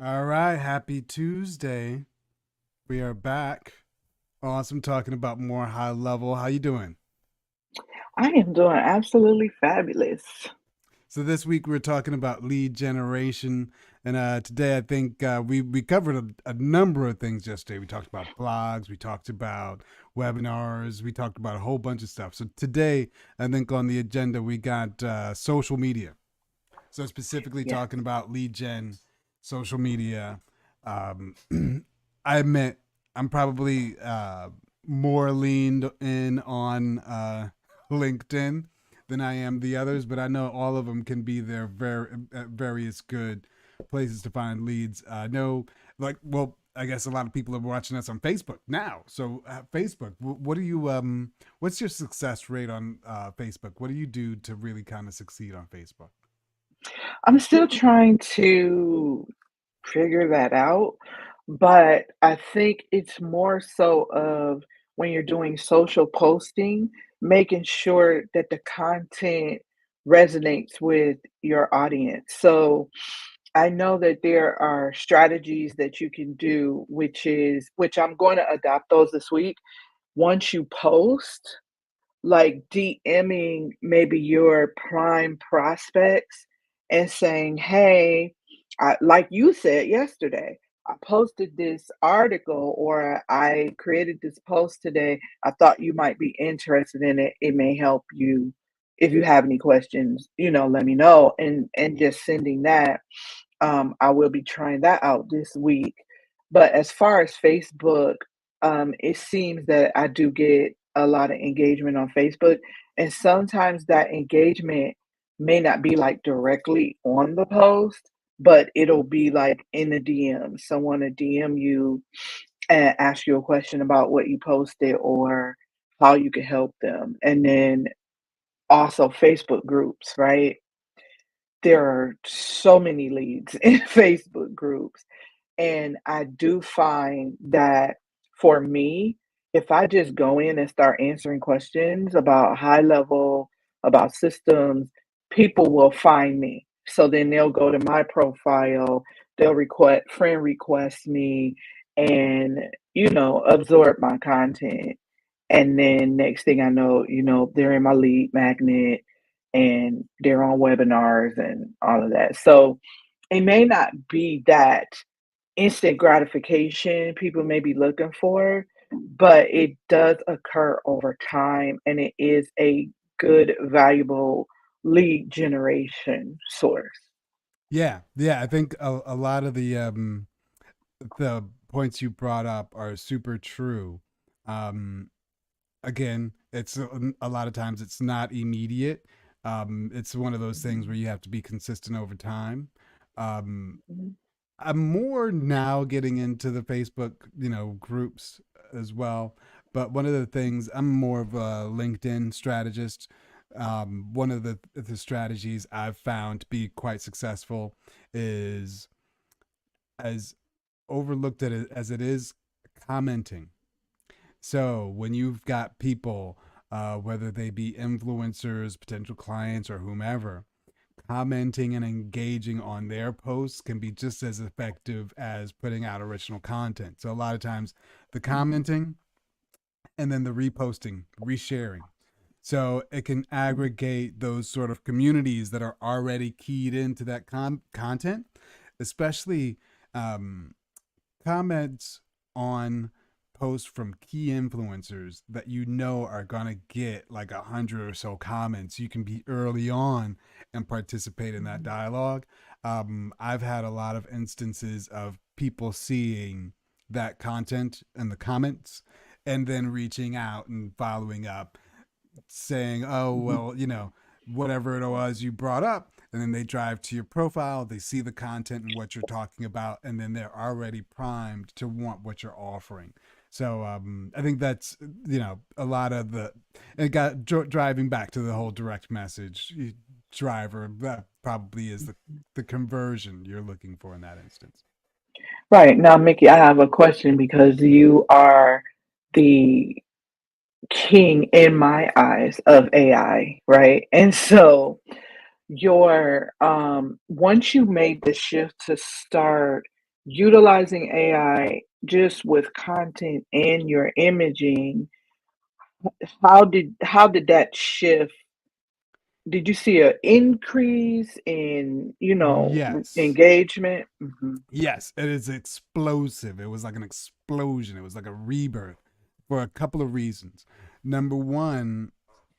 All right, happy Tuesday. We are back. Awesome talking about more high level. How you doing? I am doing absolutely fabulous. So this week we're talking about lead generation, and today I think we covered a number of things yesterday. We talked about blogs, we talked about webinars, we talked about a whole bunch of stuff. So today I think on the agenda we got social media. So specifically Yes. talking about lead gen, social media. Um, I admit I'm probably more leaned in on LinkedIn than I am the others, but I know all of them can be their various good places to find leads. No, like, well, I guess a lot of people are watching us on Facebook now. So Facebook, what do you what's your success rate on Facebook? What do you do to really kind of succeed on Facebook? I'm still trying to figure that out, but I think it's more so of when you're doing social posting, making sure that the content resonates with your audience. So I know that there are strategies that you can do, which I'm going to adopt those this week. Once you post, like DMing maybe your prime prospects and saying, "Hey, like you said yesterday, I posted this article or I created this post today. I thought you might be interested in it. It may help you. If you have any questions, let me know." And just sending that. I will be trying that out this week. But as far as Facebook, it seems that I do get a lot of engagement on Facebook. And sometimes that engagement may not be like directly on the post, but it'll be like in the DM. Someone to DM you and ask you a question about what you posted or how you can help them. And then also Facebook groups, right? There are so many leads in Facebook groups. And I do find that for me, if I just go in and start answering questions about high level, about systems, people will find me. So then they'll go to my profile, they'll friend request me and, absorb my content. And then next thing I know, they're in my lead magnet and they're on webinars and all of that. So it may not be that instant gratification people may be looking for, but it does occur over time and it is a good, valuable lead generation source. Yeah, yeah. I think a lot of the points you brought up are super true. Um, Again, it's a lot of times it's not immediate. It's one of those things where Mhm, you have to be consistent over time. Um, mhm, I'm more now getting into the Facebook, groups as well. But one of the things I'm more of a LinkedIn strategist. One of the strategies I've found to be quite successful is as overlooked as it is commenting. So when you've got people, whether they be influencers, potential clients, or whomever, commenting and engaging on their posts can be just as effective as putting out original content. So a lot of times the mhm, commenting and then the reposting, resharing. So it can mhm, aggregate those sort of communities that are already keyed into that content, especially um, comments on posts from key influencers that you know are gonna get like 100 or so comments. You can be early on and participate in that mhm, dialogue. I've had a lot of instances of people seeing that content in the comments and then reaching out and following up saying, oh, mhm. well, whatever it was you brought up. And then they drive to your profile, they see the content and what you're talking about, and then they're already primed to want what you're offering. So I think that's, a lot of it got driving back to the whole direct message driver. That probably is the conversion you're looking for in that instance. Right. Now, Mickey, I have a question because you are the king in my eyes of AI, right? And so your once you made the shift to start utilizing AI just with content and your imaging, how did that shift? Did you see an increase in, Yes. engagement? Mhm. Yes, it is explosive. It was like an explosion. It was like a rebirth for a couple of reasons. Number one,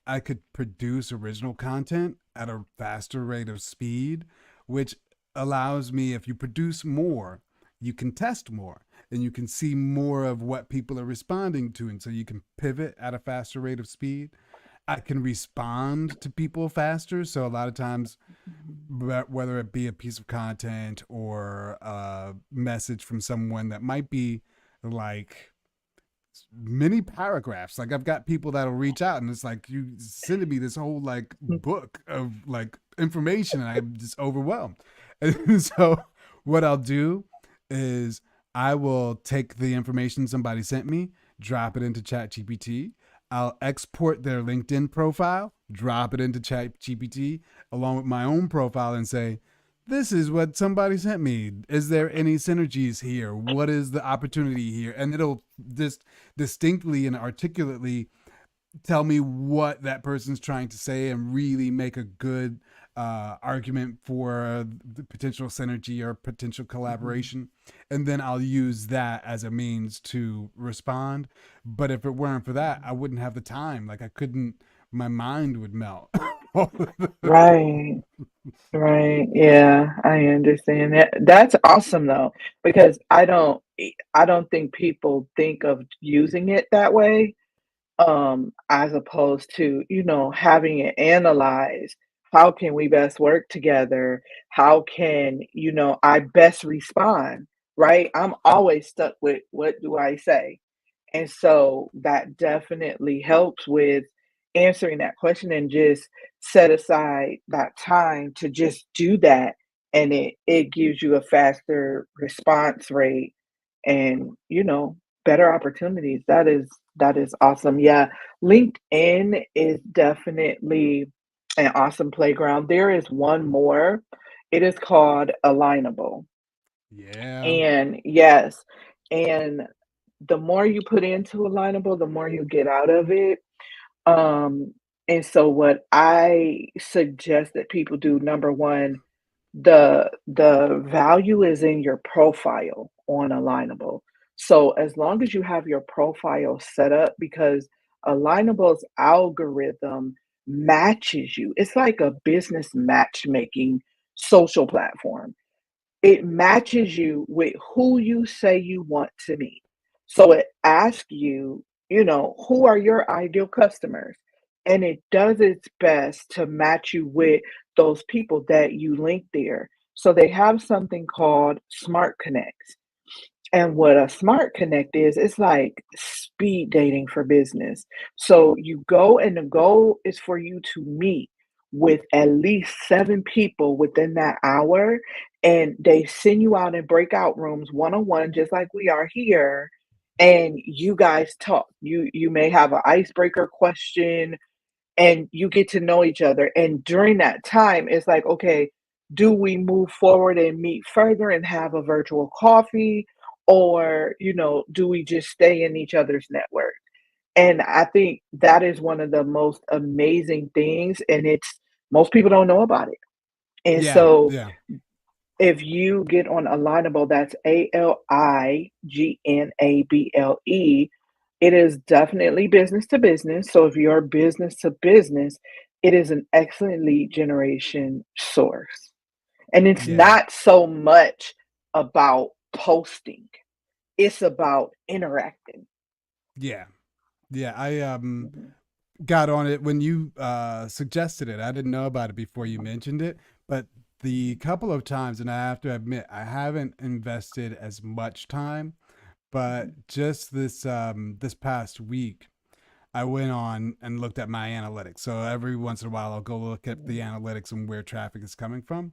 I could produce original content at a faster rate of speed, which allows me, if you produce more, you can test more and you can see more of what people are responding to. And so you can pivot at a faster rate of speed. I can respond to people faster. So a lot of times, whether it be a piece of content or a message from someone that might be like many paragraphs. Like I've got people that'll reach out and it's like you sending me this whole like book of like information and I'm just overwhelmed. And so what I'll do is I will take the information somebody sent me, drop it into ChatGPT. I'll export their LinkedIn profile, drop it into ChatGPT along with my own profile and say, this is what somebody sent me. Is there any synergies here? What is the opportunity here? And it'll just distinctly and articulately tell me what that person's trying to say and really make a good argument for the potential synergy or potential Mhm. collaboration. And then I'll use that as a means to respond. But if it weren't for that, I wouldn't have the time. Like I couldn't, my mind would melt. Right. Right. Yeah, I understand that. That's awesome though, because I don't think people think of using it that way, as opposed to, having it analyze how can we best work together? How can, I best respond, right? I'm always stuck with what do I say? And so that definitely helps with answering that question and just set aside that time to just do that. And it gives you a faster response rate and, better opportunities. That is awesome. Yeah. LinkedIn is definitely an awesome playground. There is one more. It is called Alignable. Yeah. And yes, and the more you put into Alignable, the more you get out of it. Um, and so what I suggest that people do, number one, the value is in your profile on Alignable. So as long as you have your profile set up, because Alignable's algorithm matches you. It's like a business matchmaking social platform. It matches you with who you say you want to meet. So it asks you, who are your ideal customers? And it does its best to match you with those people that you link there. So they have something called Smart Connects. And what a smart connect is, it's like speed dating for business. So you go, and the goal is for you to meet with at least 7 people within that hour. And they send you out in breakout rooms one on one, just like we are here. And you guys talk. You may have an icebreaker question and you get to know each other. And during that time, it's like, okay, do we move forward and meet further and have a virtual coffee? Or, do we just stay in each other's network? And I think that is one of the most amazing things. And it's most people don't know about it. And Yeah. so Yeah. if you get on Alignable, that's Alignable, it is definitely business to business. So if you're business to business, it is an excellent lead generation source. And it's Yeah. not so much about posting, it's about interacting. Yeah. Yeah. I Mhm. got on it when you suggested it. I didn't know about it before you Mhm. mentioned it, but the couple of times, and I have to admit, I haven't invested as much time. But Mhm. just this past week, I went on and looked at my analytics. So every once in a while, I'll go look at the Mhm. analytics and where traffic is coming from.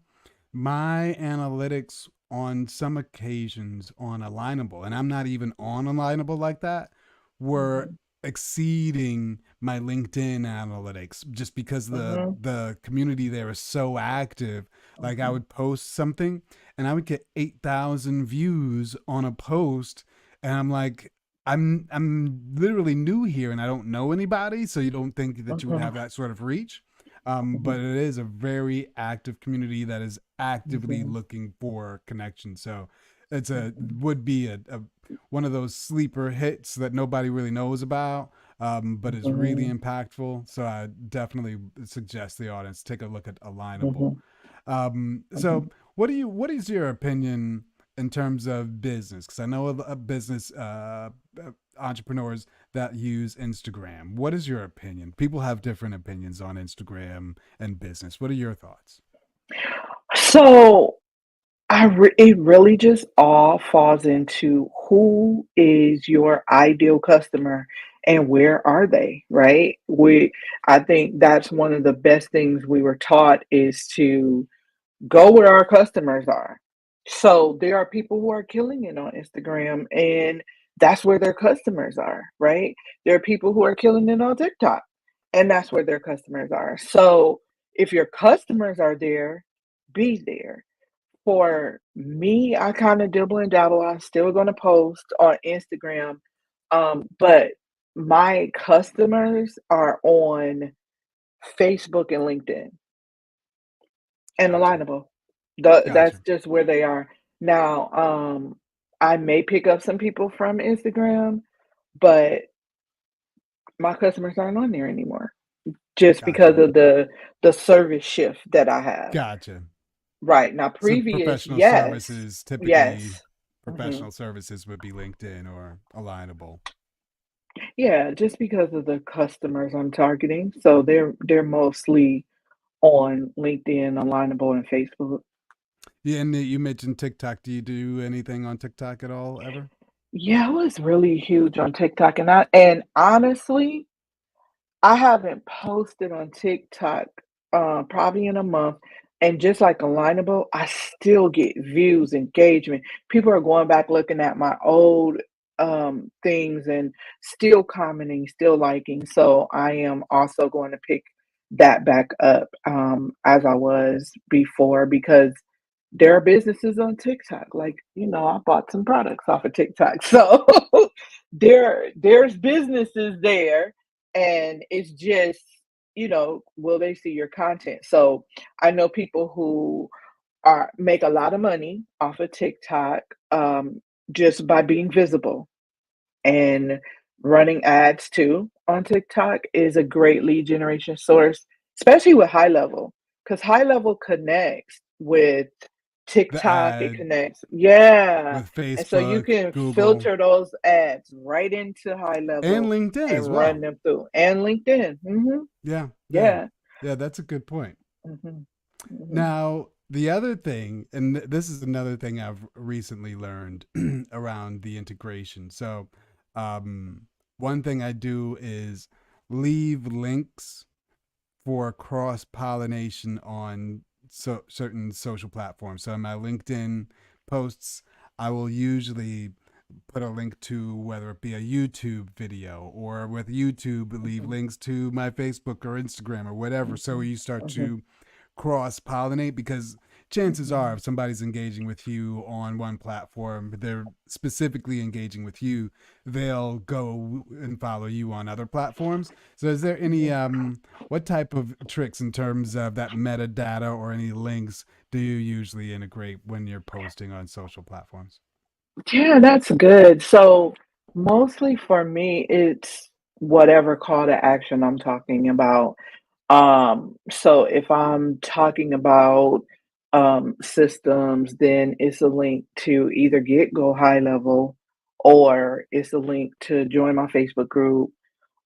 My analytics on some occasions on Alignable, and I'm not even on Alignable like that, were Mhm, exceeding my LinkedIn analytics just because mhm, the community there is so active. Like I mhm, would post something and I would get 8,000 views on a post, and I'm like, I'm literally new here and I don't know anybody, so you don't think that you would mhm, have that sort of reach. mhm, But it is a very active community that is actively mhm, looking for connection. So it's a mhm, would be a one of those sleeper hits that nobody really knows about, but is really mhm, impactful. So I definitely suggest the audience take a look at Alignable. mhm, So mhm. what is your opinion in terms of business? Because I know a business entrepreneurs that use Instagram. What is your opinion? People have different opinions on Instagram and business. What are your thoughts? So it really just all falls into who is your ideal customer and where are they, right? I think that's one of the best things we were taught is to go where our customers are. So there are people who are killing it on Instagram, and that's where their customers are, right? There are people who are killing it on TikTok, and that's where their customers are. So if your customers are there, be there. For me, I kind of dibble and dabble. I'm still going to post on Instagram, but my customers are on Facebook and LinkedIn and Gotcha. Alignable. That's Gotcha. just where they are. Now, I may pick up some people from Instagram, but my customers aren't on there anymore just because Gotcha. of the service shift that I have. Gotcha. Right. Now, So previous, professional yes, services, typically yes. Mhm. professional services would be LinkedIn or Alignable. Yeah, just because of the customers I'm targeting. So they're mostly on LinkedIn, Alignable, and Facebook. Yeah, and you mentioned TikTok. Do you do anything on TikTok at all ever? Yeah, I was really huge on TikTok, and honestly, I haven't posted on TikTok probably in a month. And just like Alignable, I still get views, engagement. People are going back looking at my old things and still commenting, still liking. So I am also going to pick that back up as I was before because there are businesses on TikTok. Like, I bought some products off of TikTok. So there's businesses there and it's just, will they see your content? So I know people who are make a lot of money off of TikTok just by being visible and running ads too on TikTok is a great lead generation source, especially with high level, because high level connects with The TikTok, it ad connects, yeah. with And so you Facebook, can Google, filter those ads right into high and level LinkedIn and as run well. them through. And LinkedIn. Yeah, yeah, Yeah. yeah. That's a good point. hmm hmm Now, the other thing, and this is another thing I've recently learned around the integration. So, um, one thing I do is leave links for cross pollination on certain social platforms. So, in my LinkedIn posts, I will usually put a link to whether it be a YouTube video, or with YouTube leave hmm links to my Facebook or Instagram or whatever, so hmm you start hmm to cross pollinate, because chances are hmm if somebody's engaging with you on one platform, they're specifically engaging with you, they'll go and follow you on other platforms. So is there any hmm what type of tricks in terms of that metadata or any links do you usually integrate when you're posting on social platforms? Yeah, that's good. So mostly for me, it's whatever call to action I'm talking about. So if I'm talking about systems, then it's a link to either get Go High Level, or it's a link to join my Facebook group,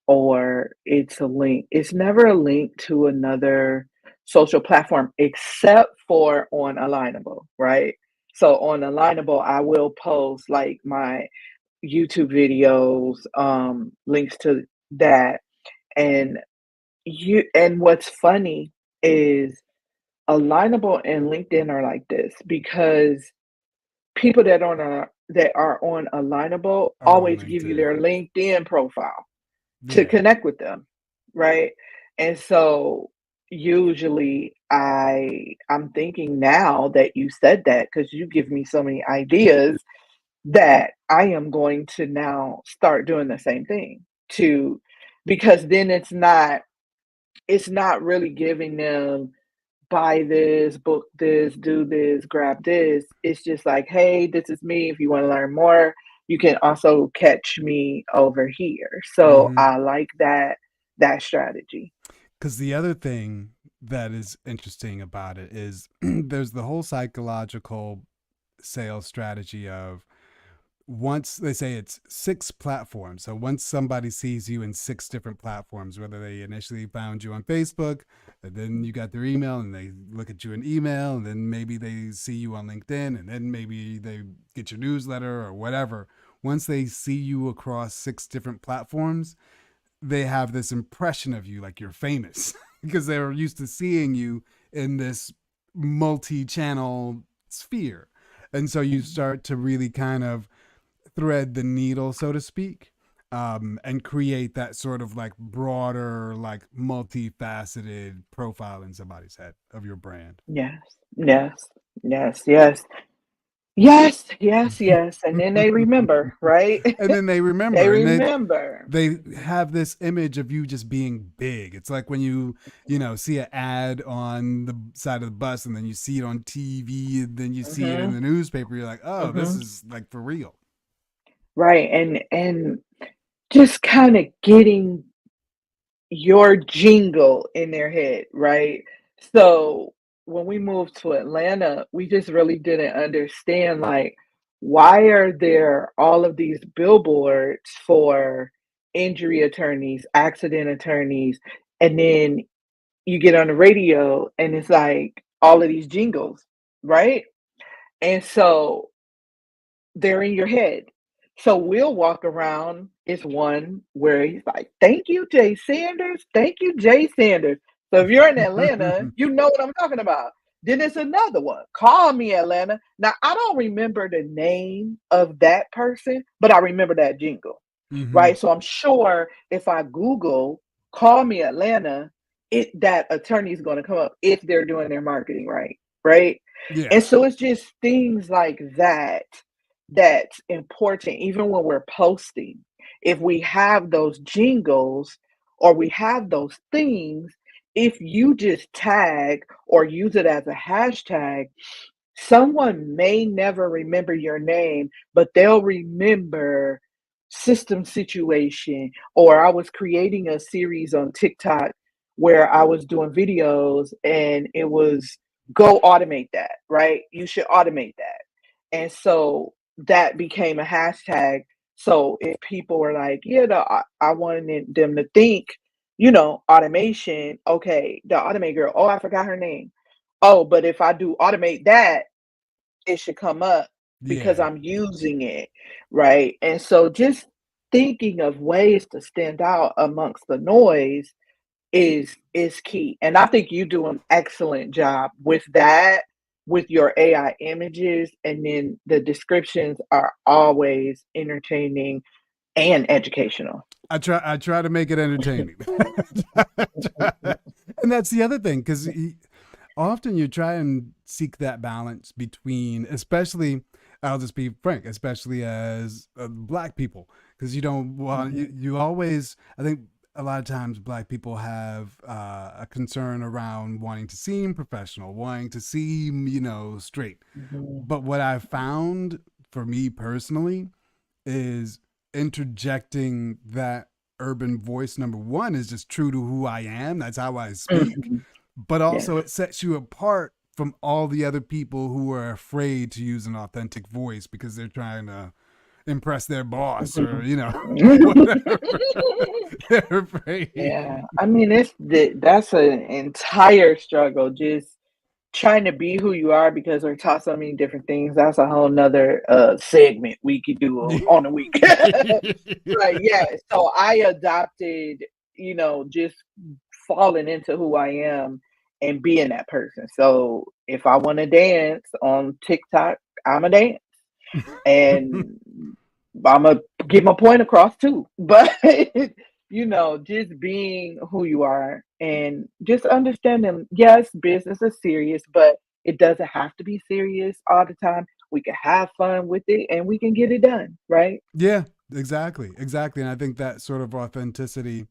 or it's a link. It's never a link to another social platform except for on Alignable, right? So on Alignable, I will post like my YouTube videos, links to that. And what's funny is Alignable and LinkedIn are like this because people that are on Alignable Are on always give you LinkedIn. their LinkedIn profile to Yeah. connect with them, right? And so usually I'm thinking now that you said that because you give me so many ideas that I am going to now start doing the same thing to because then it's not really giving them buy this, book this, do this, grab this. It's just like, hey, this is me. If you want to learn more, you can also catch me over here. So Hmm. I like that strategy. Because the other thing that is interesting about it is there's the whole psychological sales strategy of once they say it's 6 platforms. So once somebody sees you in 6 different platforms, whether they initially found you on Facebook, and then you got their email and they look at you in email, and then maybe they see you on LinkedIn, and then maybe they get your newsletter or whatever. Once they see you across 6 different platforms, they have this impression of you like you're famous because they're used to seeing you in this multi-channel sphere. And so you start to really kind of thread the needle, so to speak, and create that sort of like broader, like multifaceted profile in somebody's head of your brand. Yes, yes, yes, yes, yes, yes, yes. And then they remember, right? And then they They remember, and then remember. they have this image of you just being big. It's like when you see an ad on the side of the bus, and then you see it on TV, and then you see it in Hmm. the newspaper. You're like, oh, this Hmm. is like for real. Right. And just kind of getting your jingle in their head, right? So when we moved to Atlanta, we just really didn't understand like why are there all of these billboards for injury attorneys, accident attorneys, and then you get on the radio and it's like all of these jingles, right? And so they're in your head. So we'll walk around. It's one where he's like, "Thank you, Jay Sanders. Thank you, Jay Sanders." So if you're in Atlanta, you know what I'm talking about. Then it's another one. Call me Atlanta. Now I don't remember the name of that person, but I remember that jingle, Hmm. right? So I'm sure if I Google "Call me Atlanta," that attorney is going to come up if they're doing their marketing right, right? Yeah. And so it's just things like that that's important even when we're posting. If we have those jingles or we have those things, if you just tag or use it as a hashtag, someone may never remember your name, but they'll remember system situation. Or I was creating a series on TikTok where I was doing videos and it was go automate that, right? You should automate that. And so that became a hashtag. So if people were like, yeah, I wanted them to think, automation, okay, the automate girl, oh, I forgot her name. Oh, but if I do automate that, it should come up because Yeah. I'm using it, right? And so just thinking of ways to stand out amongst the noise is key. And I think you do an excellent job with that, with your AI images, and then the descriptions are always entertaining and educational. I try to make it entertaining. And that's the other thing, because often you try and seek that balance between, especially, I'll just be frank, especially as black people, because you don't want Mhm, you always, I think a lot of times black people have a concern around wanting to seem professional, wanting to seem straight. mhm, But what I found for me personally is interjecting that urban voice. Number one is just true to who I am. That's how I speak. mhm. But Yes. also, it sets you apart from all the other people who are afraid to use an authentic voice because they're trying to impress their boss or, whatever. They're afraid. Yeah, I mean, that's an entire struggle, just trying to be who you are because we're taught so many different things. That's a whole nother segment we could do on a week. But yeah, so I adopted, just falling into who I am and being that person. So if I want to dance on TikTok, I'm a dance. And Imma get my point across too. But, just being who you are and just understanding, yes, business is serious, but it doesn't have to be serious all the time. We can have fun with it and we can get it done, right? Yeah, exactly. Exactly. And I think that sort of authenticity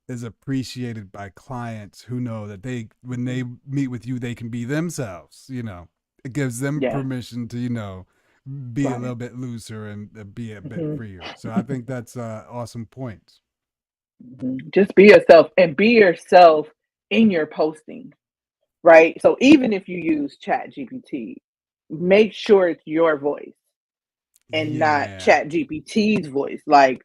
is appreciated by clients who know that when Mhm. they meet with you, they can be themselves. It gives them Yeah, permission to, be a right. little bit looser and be a bit Mhm. freer. So I think that's awesome points. Mhm. Just be yourself and be yourself in your posting, right? So even if you use ChatGPT, make sure it's your voice and not Yeah. ChatGPT's voice. Like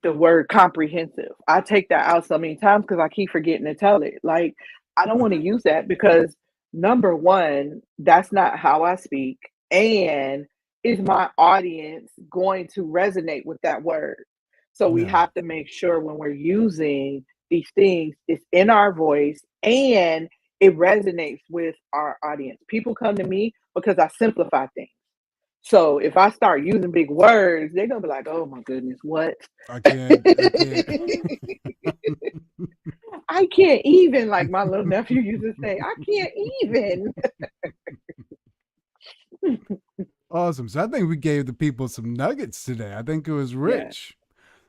the word comprehensive. I take that out so many times because I keep forgetting to tell it. Like, I don't want to use that because number one, that's not how I speak. And is my audience going to resonate with that word? So we No. have to make sure when we're using these things, it's in our voice and it resonates with our audience. People come to me because I simplify things. So if I start using big words, they're gonna be like, "Oh my goodness, what?" I can't. I can't. I can't even, like my little nephew used to say, I can't even. Awesome. So I think we gave the people some nuggets today. I think it was Yes, rich.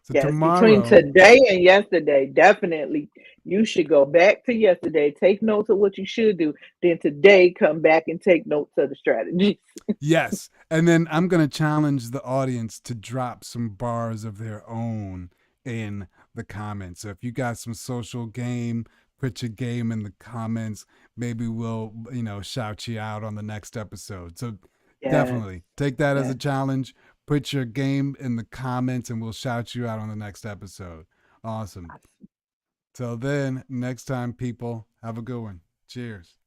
So yes. Between tomorrow, today and yesterday, definitely you should go back to yesterday, take notes of what you should do. Then today, come back and take notes of the strategies. yes. And then I'm going to challenge the audience to drop some bars of their own in the comments. So if you got some social game, put your game in the comments. Maybe we'll, shout you out on the next episode. So Yes, definitely take that as a yes. challenge. Put your game in the comments and we'll shout you out on the next episode. Awesome. Till then, next time, people, have a good one. Cheers.